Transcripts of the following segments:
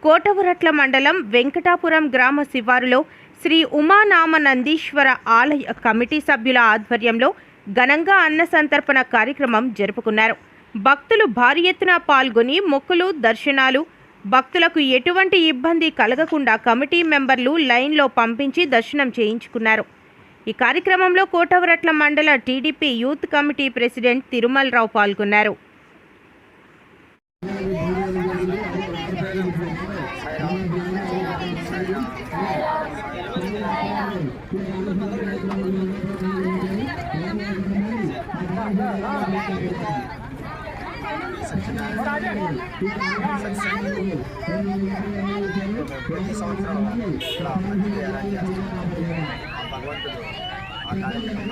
కోటవరట్ల మండలం వెంకటాపురం గ్రామ శివారులో శ్రీ ఉమానామనందీశ్వర ఆలయ కమిటీ సభ్యుల ఆధ్వర్యంలో ఘనంగా అన్న సంతర్పణ కార్యక్రమం జరుపుకున్నారు. భక్తులు భారీ ఎత్తున పాల్గొని మొక్కులు, దర్శనాలు, భక్తులకు ఎటువంటి ఇబ్బంది కలగకుండా కమిటీ మెంబర్లు లైన్లో పంపించి దర్శనం చేయించుకున్నారు. ఈ కార్యక్రమంలో కోటవరట్ల మండల TDP youth committee president Tirumalarao పాల్గొన్నారు. ప్రతి సంవత్సరం ఇక్కడ మంచిగా అరేంజ్ చేస్తాం. భగవంతుడు ఆ కార్యక్రమం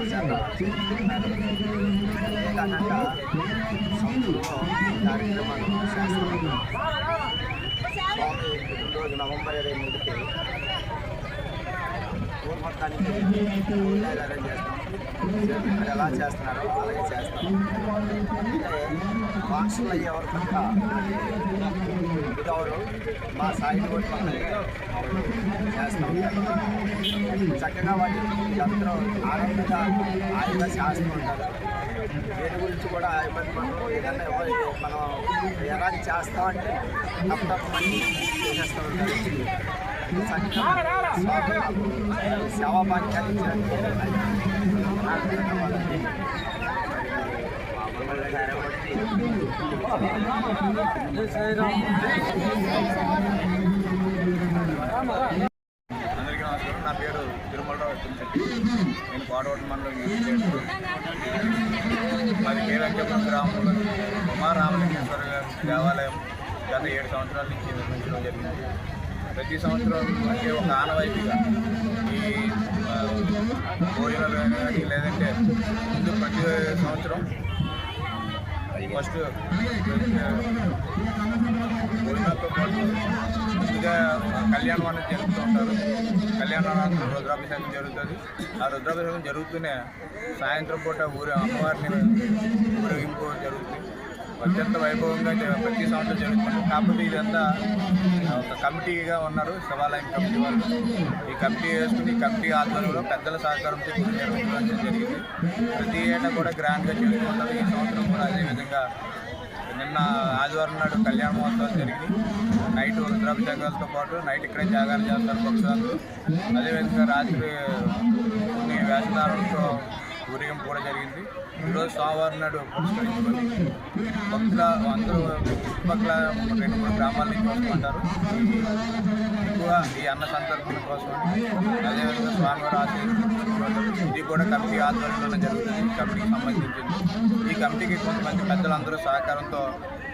ఏకానంగా సంవత్సరంలో కార్యక్రమాలు చేస్తాం. స్వామి రోజు నవంబర్ 23కి ఊరు మొత్తానికి అరేంజ్ చేస్తాం. ఇక్కడ ఎలా చేస్తున్నారో అలాగే చేస్తాం. అంటే ఫంక్షన్లు అయ్యేవారు కనుక ఇదవరు మా సాయిని కూడా చేస్తాం. చక్కగా వాటిని అందరూ ఆనందంగా ఆయన చేస్తూ ఉంటారు. దేని గురించి కూడా ఇబ్బంది మనం ఏదన్నా మనం ఎలాంటి చేస్తామంటే తప్పని చేస్తూ ఉంటారు. సేవా భాగ్యాన్ని అందరికీ నమస్కారం. నా పేరు తిరుమలరావు. నేను కోటవరట్ల మండలం మాది వెంకటాపురం గ్రామంలో ఉమానామలింగేశ్వర దేవాలయం గత 7 సంవత్సరాల నుంచి నిర్మించడం జరిగింది. ప్రతి సంవత్సరం అంటే ఒక ఆనవాయితీగా ఈ భోజనాలు కానీ లేదంటే ముందు ప్రతి సంవత్సరం ఫస్ట్ భోజనాలతో పాటు ముందుగా కళ్యాణం అనేది జరుపుతూ ఉంటారు. కళ్యాణం రుద్రాభిషేకం జరుగుతుంది. ఆ రుద్రాభిషేకం జరుగుతూనే సాయంత్రం పూట అమ్మవారిని ఊరేగింపు జరుగుతుంది. అత్యంత వైభవంగా ప్రతి సంవత్సరం జరుగుతుంది. కాకపోతే ఇదంతా ఒక కమిటీగా ఉన్నారు, శివాలయం కమిటీ వాళ్ళు. ఈ కమిటీ వేసుకుని కమిటీ ఆధ్వర్యంలో పెద్దల సహకారంతో నిర్వహించడం జరిగింది. ప్రతి ఏటా కూడా గ్రాండ్గా జరుగుతూ ఉంటుంది. ఈ సంవత్సరం కూడా అదేవిధంగా నిన్న ఆదివారం నాడు కళ్యాణ మహోత్సవాలు జరిగి నైట్ రుద్రాభిషేకాలతో పాటు నైట్ ఇక్కడే జాగారం చేస్తారు భక్తులందరూ. అదేవిధంగా రాత్రి కొన్ని వేషధారణతో ఊరేగింపు కూడా జరిగింది. ఈరోజు సోమవారం నాడు పురస్కరించుకొని భక్తుల అందరూ చుట్టుపక్కల 2-3 గ్రామాల నుంచి వస్తుంటారు. ఎక్కువ ఈ అన్న సంతర్పణ కోసం అదేవిధంగా స్వామివారి ఆశీర్వాదం ఇది కూడా కమిటీ ఆధ్వర్యంలో జరుగుతుంది. కమిటీకి సంబంధించింది. ఈ కమిటీకి కొంతమంది పెద్దలందరూ సహకారంతో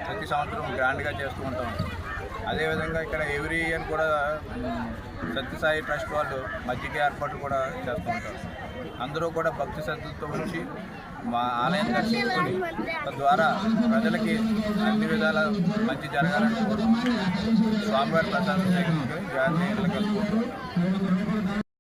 ప్రతి సంవత్సరం గ్రాండ్గా చేస్తూ ఉంటాం. అదేవిధంగా ఇక్కడ ఎవ్రీ ఇయర్ కూడా సత్యసాయి ట్రస్ట్ వాళ్ళు మజ్జిగ ఏర్పాట్లు కూడా చేస్తూ ఉంటారు. అందరూ కూడా భక్తి శ్రద్ధలతో వచ్చి మా ఆలయం దర్శించుకొని తద్వారా ప్రజలకి అన్ని విధాల మంచి జరగాలని కోరుకుంటూ స్వామివారి ప్రసాదం జాగ్రత్తగా కలుపుకుంటాం.